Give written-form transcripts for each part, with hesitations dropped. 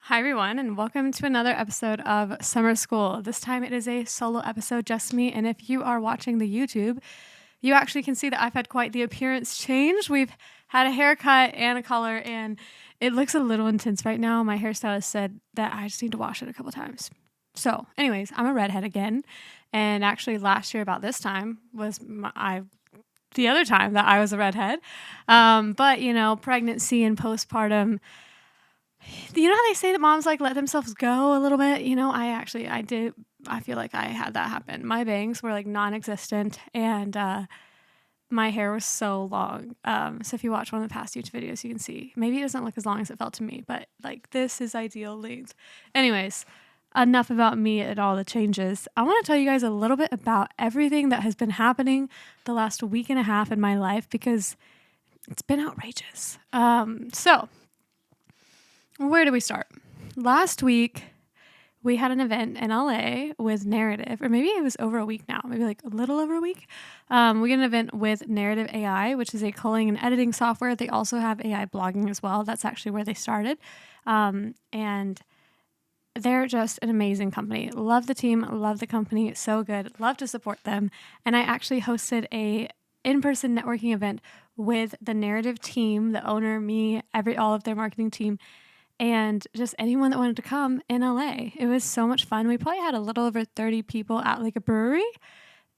Hi, everyone, and welcome to another episode of Summer School. This time it is a solo episode, just me. And if you are watching the YouTube, you actually can see that I've had quite the appearance change. We've had a haircut and a color, and it looks a little intense right now. My hairstylist said that I just need to wash it a couple times. So, anyways, I'm a redhead again. And actually, last year about this time was the other time that I was a redhead. But, pregnancy and postpartum, you know how they say that moms like let themselves go a little bit? I did. I feel like I had that happen. My bangs were like non-existent, and my hair was so long. So if you watch one of the past YouTube videos, you can see maybe it doesn't look as long as it felt to me, but like this is ideal length. Anyways, enough about me and all the changes. I want to tell you guys a little bit about everything that has been happening the last week and a half in my life because it's been outrageous. So where do we start? Last week, we had an event in LA with Narrative, or maybe it was over a week now, maybe like a little over a week. We had an event with Narrative AI, which is a culling and editing software. They also have AI blogging as well. That's actually where they started. And they're just an amazing company. Love the team, love the company, it's so good. Love to support them. And I actually hosted a in-person networking event with the Narrative team, the owner, me, all of their marketing team, and just anyone that wanted to come in LA. It was so much fun. We probably had a little over 30 people at like a brewery.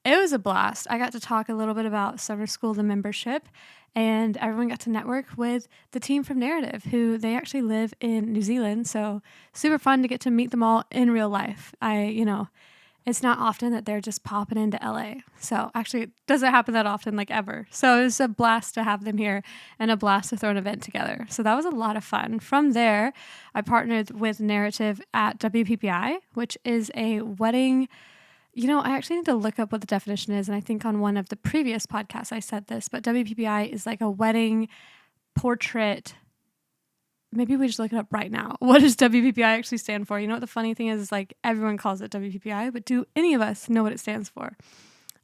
It was a blast. I got to talk a little bit about Summer School, the membership, and everyone got to network with the team from Narrative, who they actually live in New Zealand. So super fun to get to meet them all in real life. It's not often that they're just popping into LA. So actually, it doesn't happen that often, like ever. So it was a blast to have them here and a blast to throw an event together. So that was a lot of fun. From there, I partnered with Narrative at WPPI, which is a wedding. I actually need to look up what the definition is. And I think on one of the previous podcasts I said this, but WPPI is like a wedding portrait. Maybe we just look it up right now. What does WPPI actually stand for? You know what the funny thing is like everyone calls it WPPI, but do any of us know what it stands for?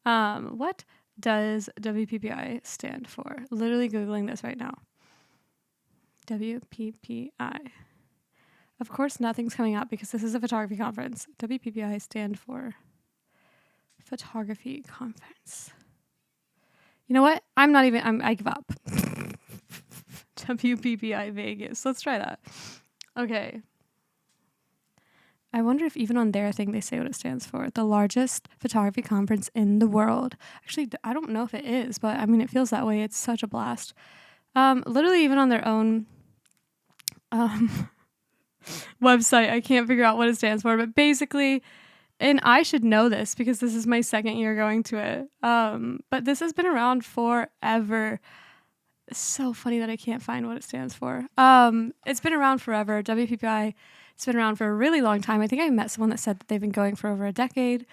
What does WPPI stand for? Literally Googling this right now. WPPI. Of course, nothing's coming up because this is a photography conference. WPPI stand for Photography Conference. You know what? I give up. WPPI Vegas. Let's try that. Okay. I wonder if even on their thing they say what it stands for. The largest photography conference in the world. Actually, I don't know if it is, but I mean, it feels that way. It's such a blast. Literally even on their own website, I can't figure out what it stands for, but basically, and I should know this because this is my second year going to it. But this has been around forever. It's so funny that I can't find what it stands for. It's been around forever. WPPI, it's been around for a really long time. I think I met someone that said that they've been going for over a decade.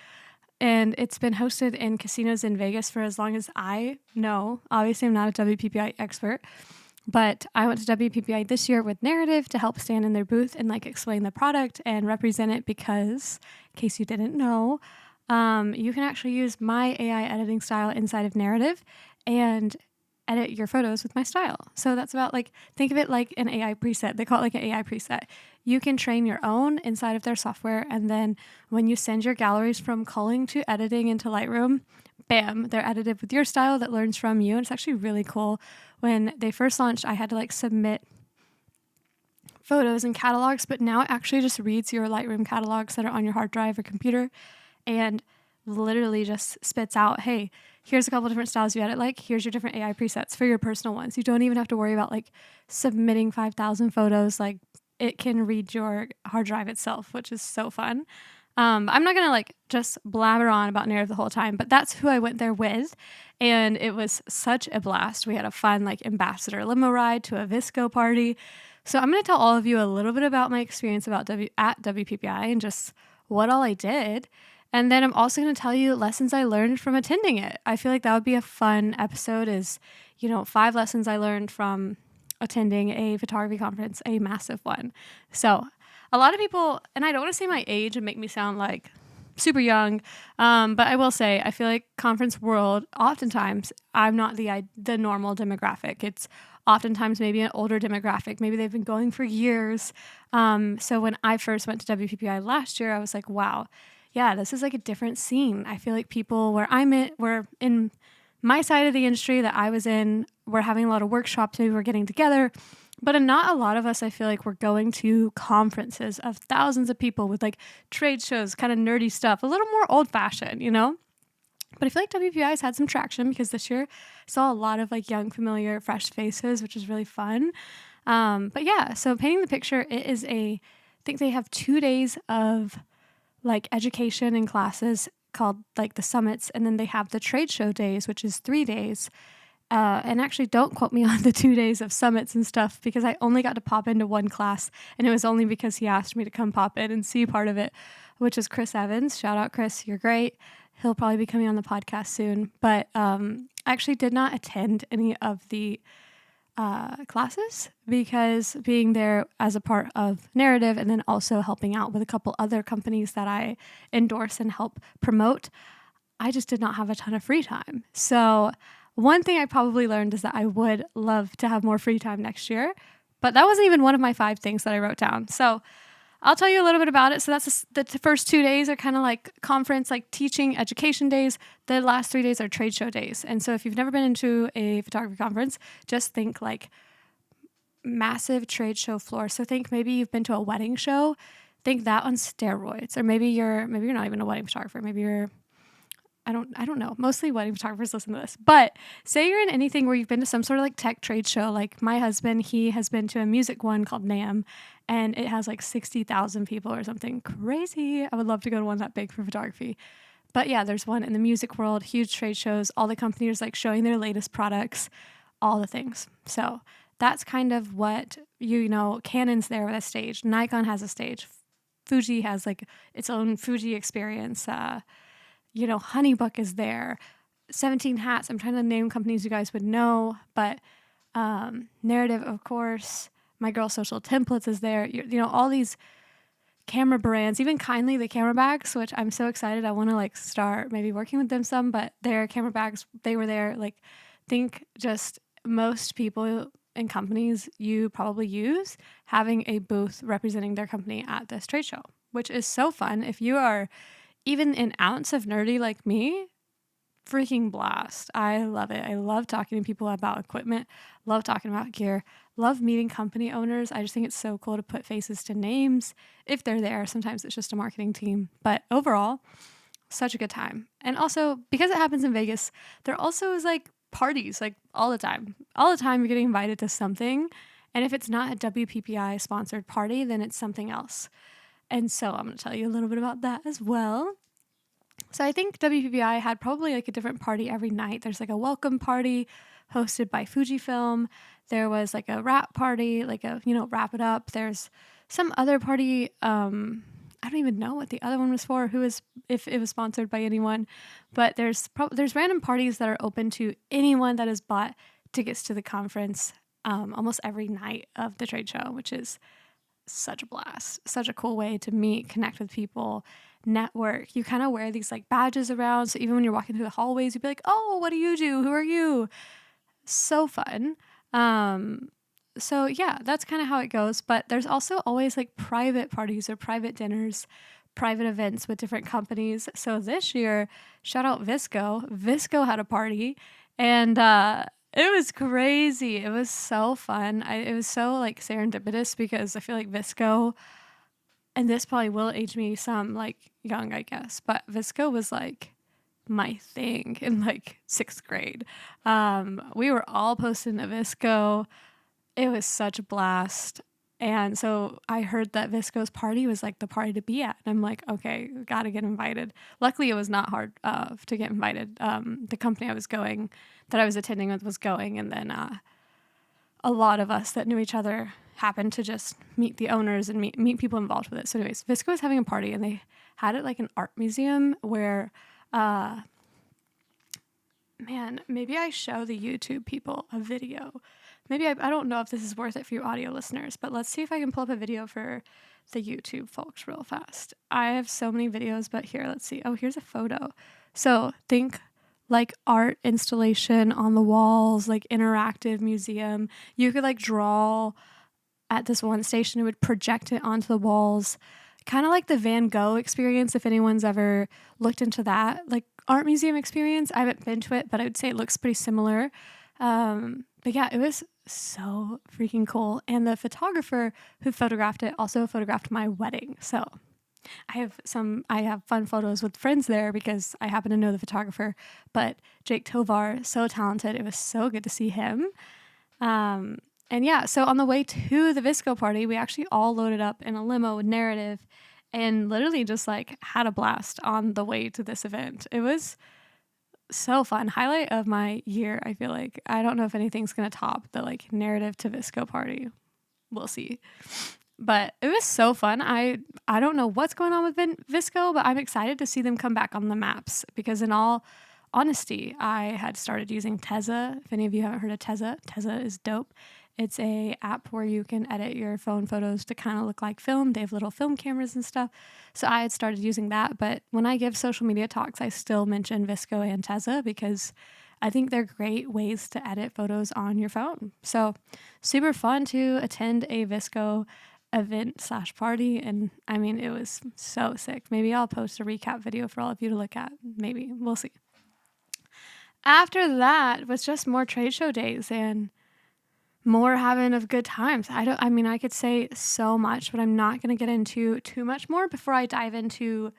And it's been hosted in casinos in Vegas for as long as I know. Obviously, I'm not a WPPI expert. But I went to WPPI this year with Narrative to help stand in their booth and like explain the product and represent it because, in case you didn't know, you can actually use my AI editing style inside of Narrative and edit your photos with my style. So that's about think of it like an AI preset. They call it like an AI preset. You can train your own inside of their software. And then when you send your galleries from culling to editing into Lightroom, bam, they're edited with your style that learns from you. And it's actually really cool. When they first launched, I had to submit photos and catalogs, but now it actually just reads your Lightroom catalogs that are on your hard drive or computer and literally just spits out, hey, here's a couple different styles you edit, here's your different AI presets for your personal ones. You don't even have to worry about submitting 5,000 photos. It can read your hard drive itself, which is so fun. I'm not going to just blabber on about Narrative the whole time, but that's who I went there with. And it was such a blast. We had a fun ambassador limo ride to a Visco party. So I'm going to tell all of you a little bit about my experience at WPPI and just what all I did. And then I'm also going to tell you lessons I learned from attending it. I feel like that would be a fun episode 5 lessons I learned from attending a photography conference, a massive one. So a lot of people, and I don't want to say my age and make me sound super young, but I will say I feel like conference world, oftentimes I'm not the normal demographic. It's oftentimes maybe an older demographic. Maybe they've been going for years. So when I first went to WPPI last year, I was like, wow, yeah, this is like a different scene. I feel like people were in my side of the industry that I was in, we're having a lot of workshops, maybe we're getting together. But not a lot of us, I feel like, we're going to conferences of thousands of people with like trade shows, kind of nerdy stuff, a little more old fashioned, you know? But I feel like WPI has had some traction because this year I saw a lot of like young, familiar, fresh faces, which is really fun. But yeah, so painting the picture, I think they have 2 days of like education and classes called like the summits. And then they have the trade show days, which is 3 days. And actually, don't quote me on the 2 days of summits and stuff because I only got to pop into one class, and it was only because he asked me to come pop in and see part of it, which is Chris Evans. Shout out, Chris. You're great. He'll probably be coming on the podcast soon. But I actually did not attend any of the classes because being there as a part of narrative and then also helping out with a couple other companies that I endorse and help promote, I just did not have a ton of free time. So one thing I probably learned is that I would love to have more free time next year, but that wasn't even one of my 5 things that I wrote down. So I'll tell you a little bit about it. So that's the first 2 days are kind of like conference, like teaching, education days. The last 3 days are trade show days. And so if you've never been into a photography conference, just think like massive trade show floor. So think maybe you've been to a wedding show, think that on steroids, or maybe you're not even a wedding photographer. Maybe you're I don't know. Mostly wedding photographers listen to this. But say you're in anything where you've been to some sort of like tech trade show. Like my husband, he has been to a music one called NAMM, and it has like 60,000 people or something crazy. I would love to go to one that big for photography. But yeah, there's one in the music world, huge trade shows, all the companies like showing their latest products, all the things. So that's kind of what, Canon's there with a stage. Nikon has a stage. Fuji has like its own Fuji experience. Honeybook is there. 17 Hats. I'm trying to name companies you guys would know, but Narrative, of course. My Girl Social Templates is there. All these camera brands, even Kindly, the camera bags, which I'm so excited. I want to like start maybe working with them some, but their camera bags, they were there. Like, think just most people and companies you probably use having a booth representing their company at this trade show, which is so fun. If you are even an ounce of nerdy like me, freaking blast. I love it. I love talking to people about equipment, love talking about gear, love meeting company owners. I just think it's so cool to put faces to names if they're there. Sometimes it's just a marketing team, but overall, such a good time. And also, because it happens in Vegas, there also is like parties like all the time. All the time you're getting invited to something. And if it's not a WPPI sponsored party, then it's something else. And so I'm going to tell you a little bit about that as well. So I think WPPI had probably like a different party every night. There's like a welcome party hosted by Fujifilm. There was like a wrap party, like a, wrap it up. There's some other party. I don't even know what the other one was for, if it was sponsored by anyone. But there's random parties that are open to anyone that has bought tickets to the conference almost every night of the trade show, which is such a blast, such a cool way to meet, connect with people, network. You kind of wear these like badges around. So even when you're walking through the hallways, you'd be like, oh, what do you do? Who are you? So fun. So yeah, that's kind of how it goes. But there's also always like private parties or private dinners, private events with different companies. So this year, shout out Visco. Visco had a party, and it was crazy. It was so fun. It was so like serendipitous because I feel like Visco, and this probably will age me some like young, I guess, but Visco was like my thing in like 6th grade. We were all posting to Visco. It was such a blast. And so I heard that Visco's party was like the party to be at. And I'm like, okay, gotta get invited. Luckily, it was not hard to get invited. The company that I was attending with was going. And then a lot of us that knew each other happened to just meet the owners and meet people involved with it. So anyways, Visco was having a party and they had it like an art museum where, maybe I show the YouTube people a video. Maybe I don't know if this is worth it for you audio listeners, but let's see if I can pull up a video for the YouTube folks real fast. I have so many videos, but here, let's see. Oh, here's a photo. So think like art installation on the walls, like interactive museum. You could like draw at this one station, it would project it onto the walls, kind of like the Van Gogh experience, if anyone's ever looked into that, like art museum experience. I haven't been to it, but I would say it looks pretty similar. But yeah, it was so freaking cool. And the photographer who photographed it also photographed my wedding. So I have fun photos with friends there because I happen to know the photographer. But Jake Tovar, so talented. It was so good to see him. And yeah, so on the way to the Visco party, we actually all loaded up in a limo with Narrative and literally just like had a blast on the way to this event. It was so fun. Highlight of my year, I feel like. I don't know if anything's going to top the like Narrative to Visco party. We'll see. But it was so fun. I don't know what's going on with Visco, but I'm excited to see them come back on the maps because in all honesty, I had started using Tezza. If any of you haven't heard of Tezza, Tezza is dope. It's a app where you can edit your phone photos to kind of look like film. They have little film cameras and stuff. So I had started using that. But when I give social media talks, I still mention Visco and Tezza because I think they're great ways to edit photos on your phone. So super fun to attend a Visco event / party. And I mean, it was so sick. Maybe I'll post a recap video for all of you to look at. Maybe. We'll see. After that was just more trade show days and more having of good times. I could say so much, but I'm not going to get into too much more before I dive into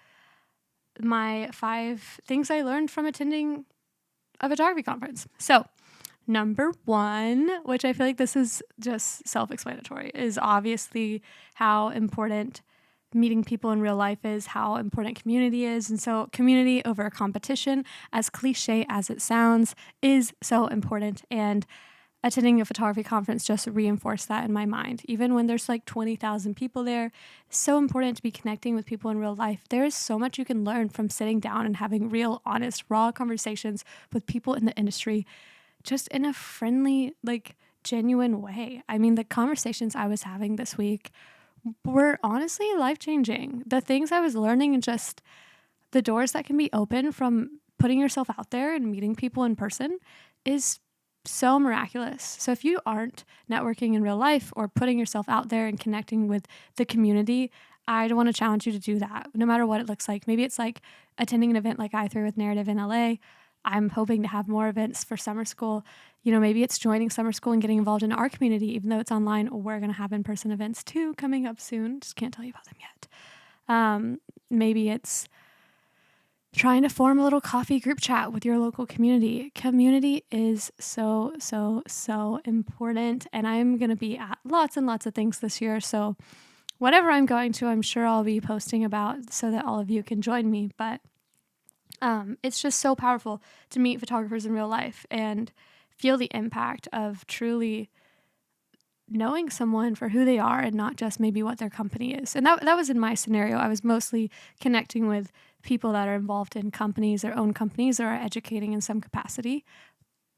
my 5 things I learned from attending a photography conference. So, number 1, which I feel like this is just self-explanatory, is obviously how important meeting people in real life is, how important community is. And so community over competition, as cliche as it sounds, is so important. And attending a photography conference just reinforced that in my mind. Even when there's like 20,000 people there, it's so important to be connecting with people in real life. There is so much you can learn from sitting down and having real, honest, raw conversations with people in the industry, just in a friendly, like genuine way. I mean, the conversations I was having this week were honestly life-changing. The things I was learning and just the doors that can be open from putting yourself out there and meeting people in person is so miraculous. So if you aren't networking in real life or putting yourself out there and connecting with the community, I'd want to challenge you to do that, no matter what it looks like. Maybe it's like attending an event like I threw with Narrative in LA. I'm hoping to have more events for summer school. You know, maybe it's joining summer school and getting involved in our community, even though it's online. We're going to have in-person events too coming up soon. Just can't tell you about them yet. Maybe it's trying to form a little coffee group chat with your local community. Community is so, so, so important. And I'm going to be at lots and lots of things this year. So whatever I'm going to, I'm sure I'll be posting about so that all of you can join me. But it's just so powerful to meet photographers in real life and feel the impact of truly knowing someone for who they are and not just maybe what their company is. And that was in my scenario. I was mostly connecting with people that are involved in companies, their own companies, or are educating in some capacity.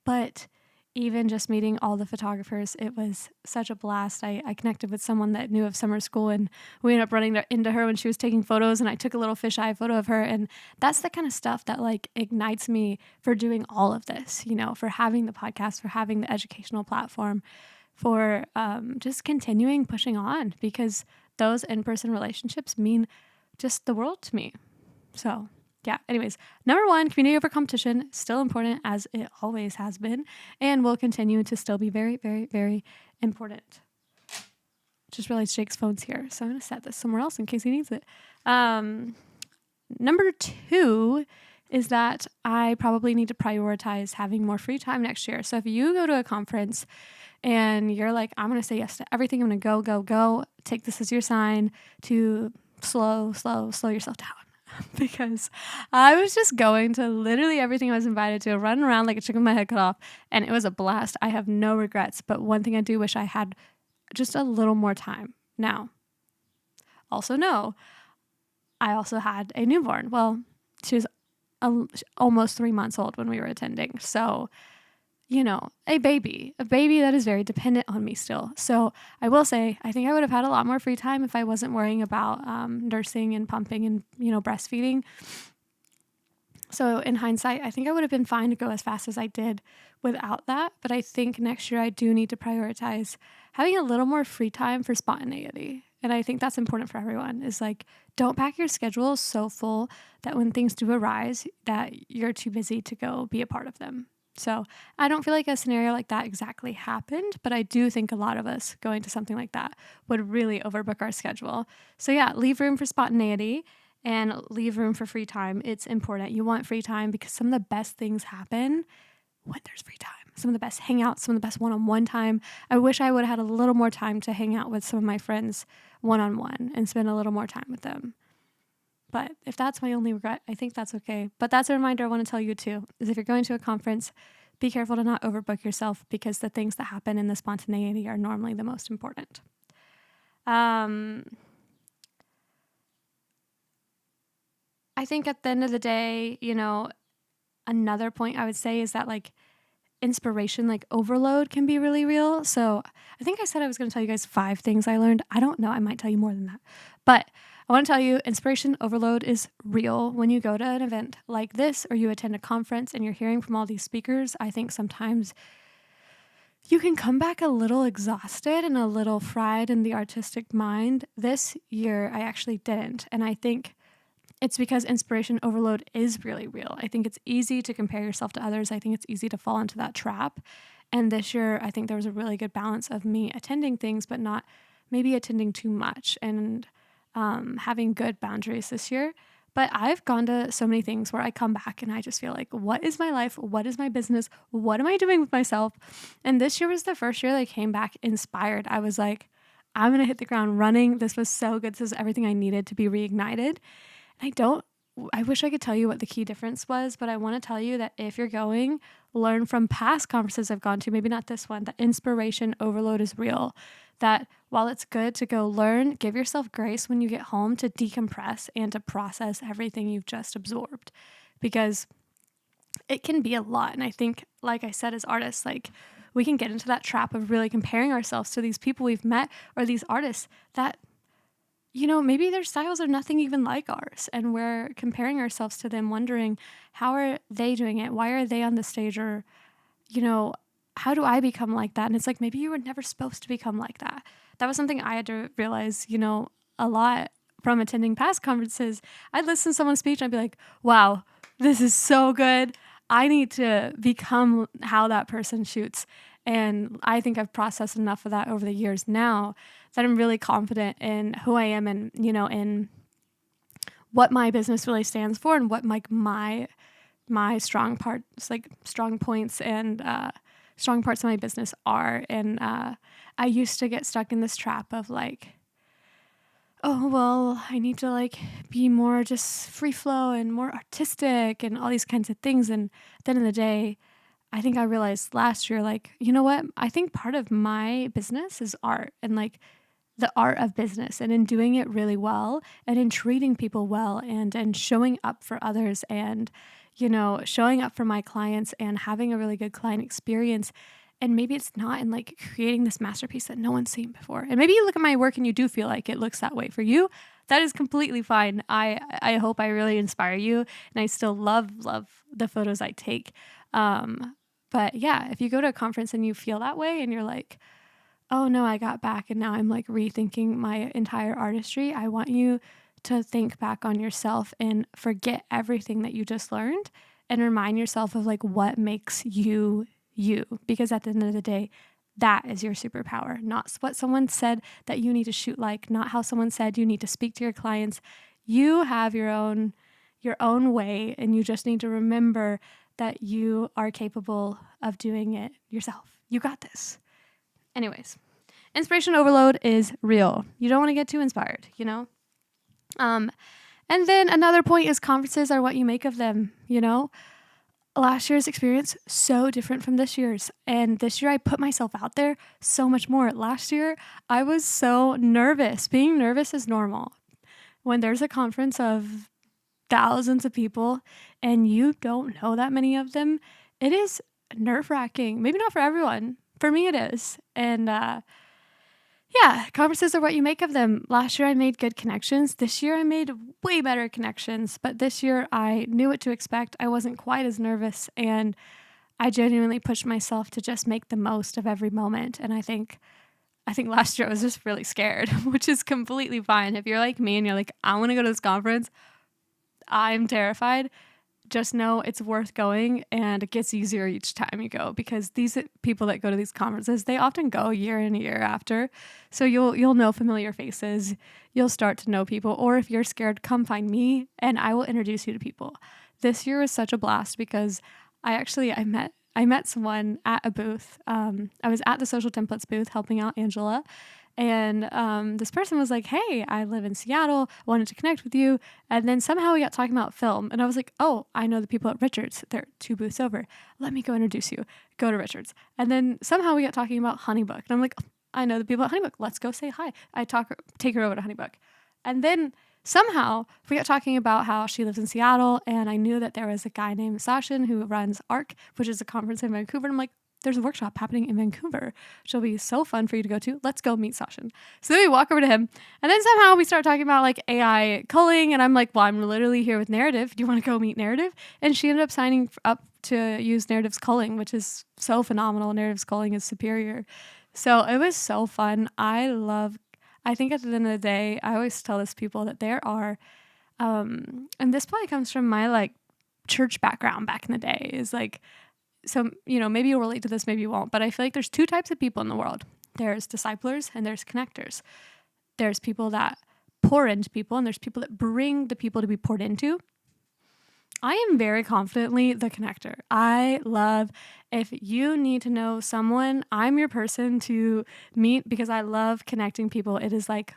But even just meeting all the photographers, it was such a blast. I connected with someone that knew of summer school, and we ended up running into her when she was taking photos, and I took a little fisheye photo of her. And that's the kind of stuff that like ignites me for doing all of this, you know, for having the podcast, for having the educational platform, for just continuing pushing on, because those in-person relationships mean just the world to me. So yeah, anyways, number 1, community over competition, still important as it always has been and will continue to still be very, very, very important. Just realized Jake's phone's here, so I'm going to set this somewhere else in case he needs it. Number 2 is that I probably need to prioritize having more free time next year. So if you go to a conference and you're like, I'm going to say yes to everything, I'm going to go, go, go, take this as your sign to slow yourself down. Because I was just going to literally everything I was invited to, running around like a chicken with my head cut off, and it was a blast. I have no regrets, but one thing I do wish I had just a little more time. Now, also know, I also had a newborn. Well, she was almost 3 months old when we were attending, so you know, a baby that is very dependent on me still. So I will say, I think I would have had a lot more free time if I wasn't worrying about nursing and pumping and, you know, breastfeeding. So in hindsight, I think I would have been fine to go as fast as I did without that. But I think next year I do need to prioritize having a little more free time for spontaneity. And I think that's important for everyone is like, don't pack your schedule so full that when things do arise, that you're too busy to go be a part of them. So I don't feel like a scenario like that exactly happened, but I do think a lot of us going to something like that would really overbook our schedule. So yeah, leave room for spontaneity and leave room for free time. It's important. You want free time because some of the best things happen when there's free time. Some of the best hangouts, some of the best one-on-one time. I wish I would have had a little more time to hang out with some of my friends one-on-one and spend a little more time with them. But if that's my only regret, I think that's okay. But that's a reminder I want to tell you too, is if you're going to a conference, be careful to not overbook yourself because the things that happen in the spontaneity are normally the most important. I think at the end of the day, another point I would say is that like inspiration, like overload can be really real. So I think I said I was going to tell you guys 5 things I learned. I don't know. I might tell you more than that. But I want to tell you inspiration overload is real when you go to an event like this or you attend a conference and you're hearing from all these speakers. I think sometimes you can come back a little exhausted and a little fried in the artistic mind. This year, I actually didn't. And I think it's because inspiration overload is really real. I think it's easy to compare yourself to others. I think it's easy to fall into that trap. And this year, I think there was a really good balance of me attending things, but not maybe attending too much and having good boundaries this year. But I've gone to so many things where I come back and I just feel like, what is my life? What is my business? What am I doing with myself? And this year was the first year that I came back inspired. I was like, I'm going to hit the ground running. This was so good. This is everything I needed to be reignited. I wish I could tell you what the key difference was, but I want to tell you that if you're going, learn from past conferences I've gone to, maybe not this one, that inspiration overload is real. That while it's good to go learn, give yourself grace when you get home to decompress and to process everything you've just absorbed because it can be a lot. And I think, like I said, as artists, like we can get into that trap of really comparing ourselves to these people we've met or these artists that maybe their styles are nothing even like ours. And we're comparing ourselves to them, wondering, how are they doing it? Why are they on the stage? Or, how do I become like that? And it's like, maybe you were never supposed to become like that. That was something I had to realize, a lot from attending past conferences. I'd listen to someone speak and I'd be like, wow, this is so good. I need to become how that person shoots. And I think I've processed enough of that over the years now that I'm really confident in who I am and, in what my business really stands for and what my strong parts, like strong points and strong parts of my business are. And I used to get stuck in this trap of like, oh, well, I need to like be more just free flow and more artistic and all these kinds of things. And at the end of the day, I think I realized last year, like, you know what? I think part of my business is art and like the art of business and in doing it really well and in treating people well and showing up for others and, showing up for my clients and having a really good client experience. And maybe it's not in like creating this masterpiece that no one's seen before. And maybe you look at my work and you do feel like it looks that way for you. That is completely fine. I hope I really inspire you. And I still love the photos I take. But yeah, if you go to a conference and you feel that way and you're like, oh no, I got back and now I'm like rethinking my entire artistry, I want you to think back on yourself and forget everything that you just learned and remind yourself of like what makes you you. Because at the end of the day, that is your superpower, not what someone said that you need to shoot like, not how someone said you need to speak to your clients. You have your own way and you just need to remember that you are capable of doing it yourself. You got this. Anyways, inspiration overload is real. You don't want to get too inspired, And then another point is conferences are what you make of them, Last year's experience, so different from this year's. And this year I put myself out there so much more. Last year, I was so nervous. Being nervous is normal. When there's a conference of thousands of people and you don't know that many of them, it is nerve-wracking. Maybe not for everyone. For me, it is. And Yeah, conferences are what you make of them. Last year I made good connections. This year I made way better connections, but this year I knew what to expect. I wasn't quite as nervous, and I genuinely pushed myself to just make the most of every moment. And I think last year I was just really scared, which is completely fine. If you're like me and you're like, I want to go to this conference, I'm terrified, just know it's worth going, and it gets easier each time you go, because these people that go to these conferences, they often go year in year after. So you'll know familiar faces. You'll start to know people, or if you're scared, come find me and I will introduce you to people. This year was such a blast because I met someone at a booth. I was at the social templates booth helping out Angela, and this person was like, "Hey, I live in Seattle. Wanted to connect with you." And then somehow we got talking about film, and I was like, "Oh, I know the people at Richards. They're 2 booths over. Let me go introduce you. Go to Richards." And then somehow we got talking about Honeybook, and I'm like, "Oh, I know the people at Honeybook. Let's go say hi." Take her over to Honeybook, and then somehow we got talking about how she lives in Seattle, and I knew that there was a guy named Sachin who runs ARC, which is a conference in Vancouver. And I'm like, there's a workshop happening in Vancouver. She'll be so fun for you to go to. Let's go meet Sachin. So then we walk over to him, and then somehow we start talking about like AI culling, and I'm like, well, I'm literally here with Narrative. Do you want to go meet Narrative? And she ended up signing up to use Narrative's culling, which is so phenomenal. Narrative's culling is superior. So it was so fun. I think at the end of the day, I always tell this people that there are, and this probably comes from my like church background back in the day, is like, so, maybe you'll relate to this, maybe you won't, but I feel like there's 2 types of people in the world. There's disciplers and there's connectors. There's people that pour into people, and there's people that bring the people to be poured into. I am very confidently the connector. If you need to know someone, I'm your person to meet, because I love connecting people. It is like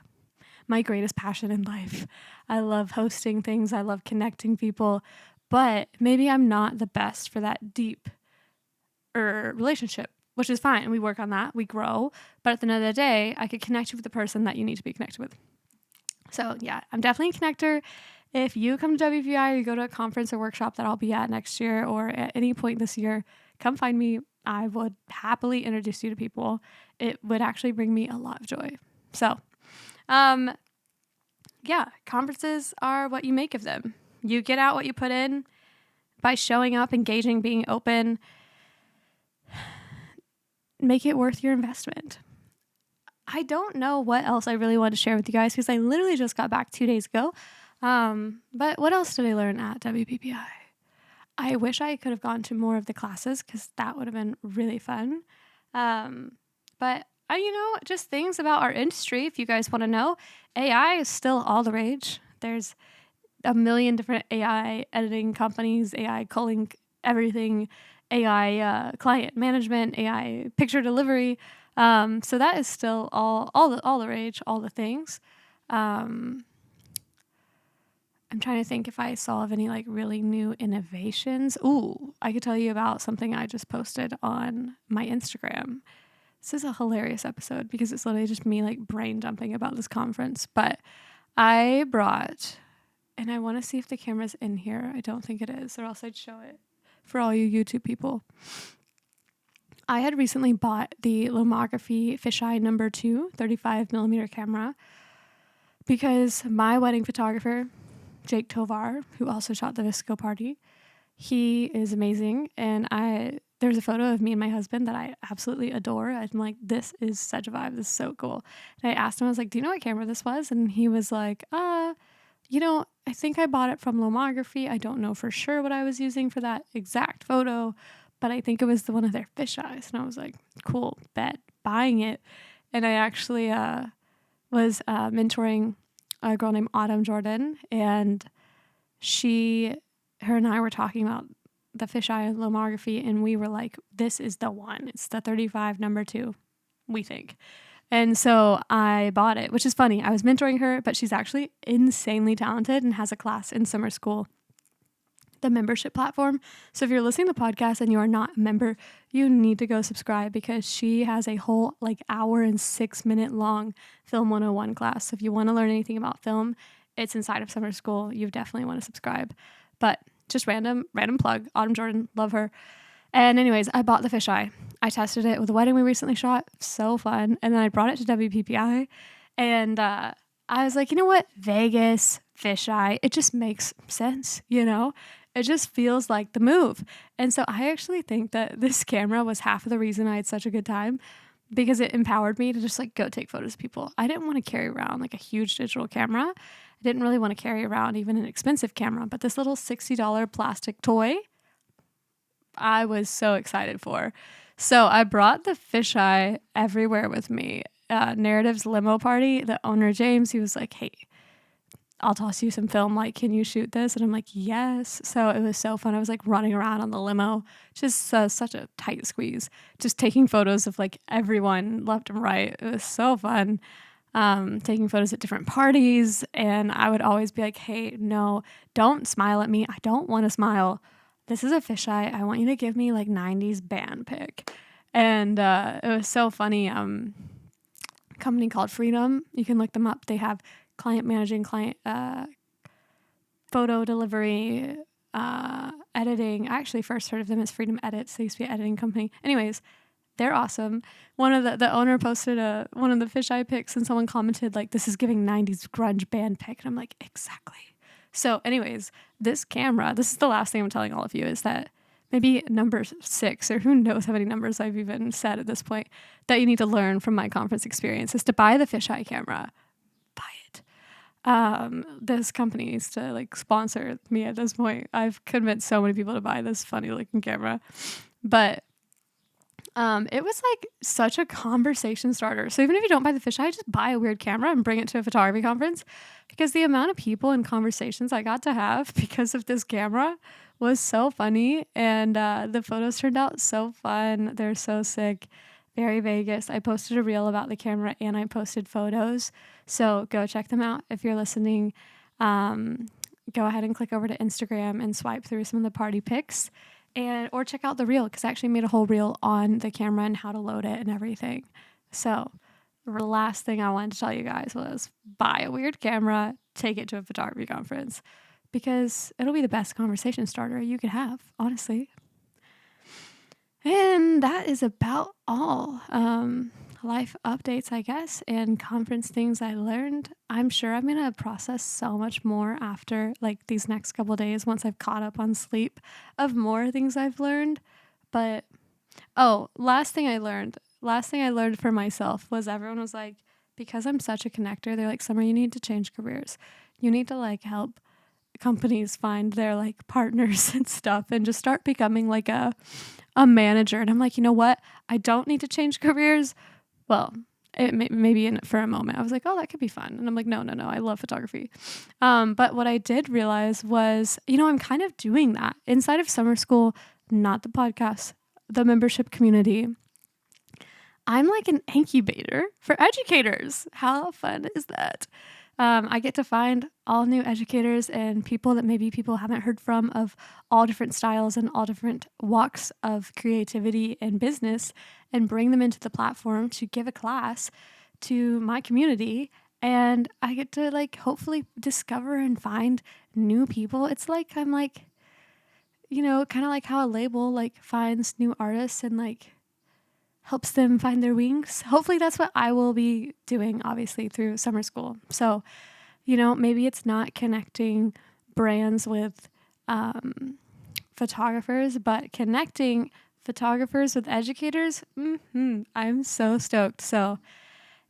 my greatest passion in life. I love hosting things. I love connecting people, but maybe I'm not the best for that deep relationship, which is fine. We work on that. We grow. But at the end of the day, I could connect you with the person that you need to be connected with. So yeah, I'm definitely a connector. If you come to WPPI or you go to a conference or workshop that I'll be at next year or at any point this year, come find me. I would happily introduce you to people. It would actually bring me a lot of joy. So, yeah, conferences are what you make of them. You get out what you put in by showing up, engaging, being open. Make it worth your investment. I don't know what else I really want to share with you guys, because I literally just got back 2 days ago. But what else did I learn at WPPI? I wish I could have gone to more of the classes, because that would have been really fun. But just things about our industry, if you guys want to know, AI is still all the rage. There's a million different AI editing companies, AI culling everything, AI client management, AI picture delivery. So that is still all the rage, all the things. I'm trying to think if I saw of any like really new innovations. Ooh, I could tell you about something I just posted on my Instagram. This is a hilarious episode because it's literally just me like brain dumping about this conference. But I brought, and I want to see if the camera's in here. I don't think it is, or else I'd show it for all you YouTube people. I had recently bought the Lomography Fisheye number 2 35mm camera because my wedding photographer, Jake Tovar, who also shot the Visco party, he is amazing. And there's a photo of me and my husband that I absolutely adore. I'm like, this is such a vibe. This is so cool. And I asked him, I was like, do you know what camera this was? And he was like, I think I bought it from Lomography. I don't know for sure what I was using for that exact photo, but I think it was one of their fisheyes. And I was like, cool, bet, buying it. And I actually was mentoring a girl named Autumn Jordan, and her and I were talking about the fisheye Lomography, and we were like, this is the one. It's the 35 number 2, we think. And so I bought it, which is funny. I was mentoring her, but she's actually insanely talented and has a class in summer school, the membership platform. So if you're listening to the podcast and you are not a member, you need to go subscribe, because she has a whole like hour and 6-minute long Film 101 class. So if you want to learn anything about film, it's inside of summer school. You definitely want to subscribe. But just random plug, Autumn Jordan, love her. And anyways, I bought the fisheye. I tested it with a wedding we recently shot. So fun. And then I brought it to WPPI. And I was like, you know what? Vegas, fisheye. It just makes sense, you know? It just feels like the move. And so I actually think that this camera was half of the reason I had such a good time, because it empowered me to just like go take photos of people. I didn't want to carry around like a huge digital camera. I didn't really want to carry around even an expensive camera, but this little $60 plastic toy, I was so excited for. So I brought the fisheye everywhere with me. Narrative's limo party, the owner, James, he was like, hey, I'll toss you some film. Like, can you shoot this? And I'm like, yes. So it was so fun. I was like running around on the limo, just such a tight squeeze, just taking photos of like everyone left and right. It was so fun. Taking photos at different parties. And I would always be like, hey, no, don't smile at me. I don't want to smile. This is a fisheye. I want you to give me like 90s band pic. And it was so funny. Company called Freedom. You can look them up. They have client managing, client photo delivery, editing. I actually first heard of them as Freedom Edits. They used to be an editing company. Anyways, they're awesome. One of the owner posted one of the fisheye pics, and someone commented like, "This is giving 90s grunge band pic," and I'm like, exactly. So, anyways, this camera. This is the last thing I'm telling all of you, is that maybe number 6, or who knows how many numbers I've even said at this point, that you need to learn from my conference experience is to buy the fisheye camera. Buy it. This company needs to like sponsor me at this point. I've convinced so many people to buy this funny looking camera, but it was like such a conversation starter. So even if you don't buy the fisheye, just buy a weird camera and bring it to a photography conference, because the amount of people and conversations I got to have because of this camera was so funny. And the photos turned out so fun. They're so sick. Very Vegas. I posted a reel about the camera and I posted photos. So go check them out if you're listening. Go ahead and click over to Instagram and swipe through some of the party pics, or check out the reel, because I actually made a whole reel on the camera and how to load it and everything. So the last thing I wanted to tell you guys was buy a weird camera, take it to a photography conference, because it'll be the best conversation starter you could have, honestly. And that is about all. Life updates, I guess, and conference things I learned. I'm sure I'm going to process so much more after like these next couple of days, once I've caught up on sleep, of more things I've learned. But, last thing I learned for myself was, everyone was like, because I'm such a connector, they're like, Summer, you need to change careers. You need to like help companies find their like partners and stuff, and just start becoming like a manager. And I'm like, you know what? I don't need to change careers. Well, maybe for a moment I was like, oh, that could be fun. And I'm like, no, I love photography. But what I did realize was, I'm kind of doing that inside of summer school, not the podcast, the membership community. I'm like an incubator for educators. How fun is that? I get to find all new educators and people that maybe people haven't heard from, of all different styles and all different walks of creativity and business, and bring them into the platform to give a class to my community. And I get to like hopefully discover and find new people. It's like I'm like, kind of like how a label like finds new artists and like helps them find their wings. Hopefully that's what I will be doing, obviously, through summer school. So, maybe it's not connecting brands with photographers, but connecting photographers with educators. I'm so stoked. So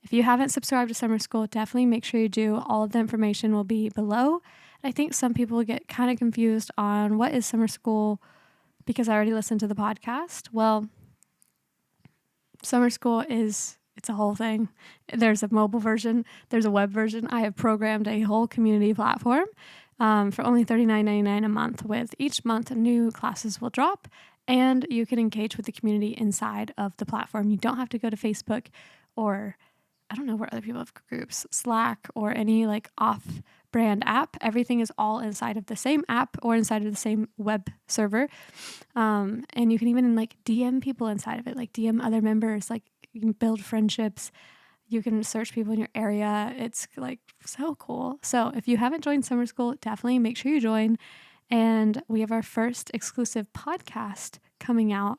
if you haven't subscribed to summer school, definitely make sure you do. All of the information will be below. I think some people get kind of confused on what is summer school, because I already listened to the podcast. Well, summer school it's a whole thing. There's a mobile version. There's a web version. I have programmed a whole community platform for only $39.99 a month. With each month, new classes will drop, and you can engage with the community inside of the platform. You don't have to go to Facebook, or I don't know where other people have groups, Slack, or any like off-brand app. Everything is all inside of the same app or inside of the same web server. And you can even like DM people inside of it, like DM other members, like you can build friendships. You can search people in your area. It's like so cool. So if you haven't joined summer school, definitely make sure you join. And we have our first exclusive podcast coming out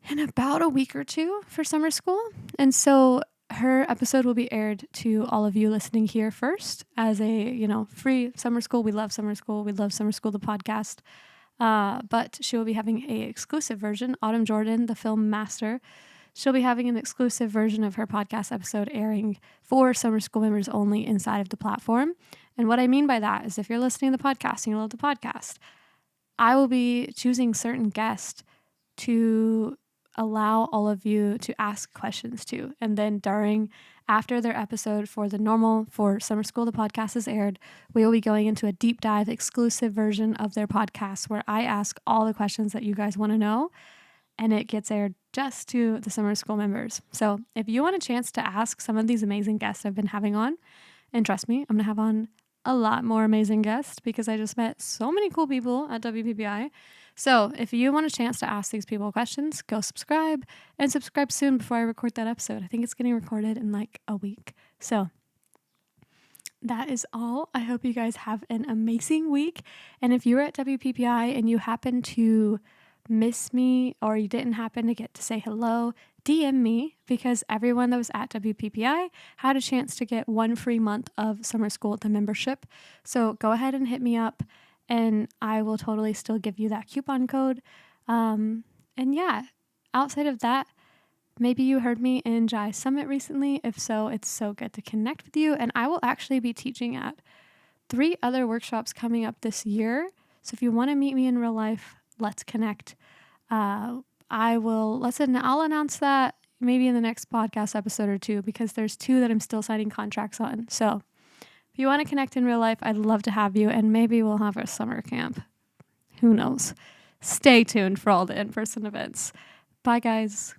in about a week or two for summer school. And so her episode will be aired to all of you listening here first as a, free summer school. We love summer school. We love Summer School, the podcast. But she will be having a exclusive version. Autumn Jordan, the film master, she'll be having an exclusive version of her podcast episode airing for summer school members only inside of the platform. And what I mean by that is if you're listening to the podcast and you love the podcast, I will be choosing certain guests to allow all of you to ask questions to. And then after their episode for Summer School, the podcast is aired, we will be going into a deep dive exclusive version of their podcast where I ask all the questions that you guys want to know, and it gets aired just to the Summer School members. So if you want a chance to ask some of these amazing guests I've been having on, and trust me, I'm going to have on a lot more amazing guests because I just met so many cool people at WPPI. So if you want a chance to ask these people questions, go subscribe, and subscribe soon before I record that episode. I think it's getting recorded in like a week. So that is all. I hope you guys have an amazing week. And if you're at WPPI and you happen to miss me or you didn't happen to get to say hello, DM me, because everyone that was at WPPI had a chance to get 1 free month of summer school at the membership. So go ahead and hit me up and I will totally still give you that coupon code. And yeah, outside of that, maybe you heard me in Jai Summit recently. If so, it's so good to connect with you. And I will actually be teaching at 3 other workshops coming up this year. So if you want to meet me in real life, let's connect. I'll announce that maybe in the next podcast episode or 2, because there's 2 that I'm still signing contracts on. So if you want to connect in real life, I'd love to have you, and maybe we'll have a summer camp. Who knows? Stay tuned for all the in-person events. Bye, guys.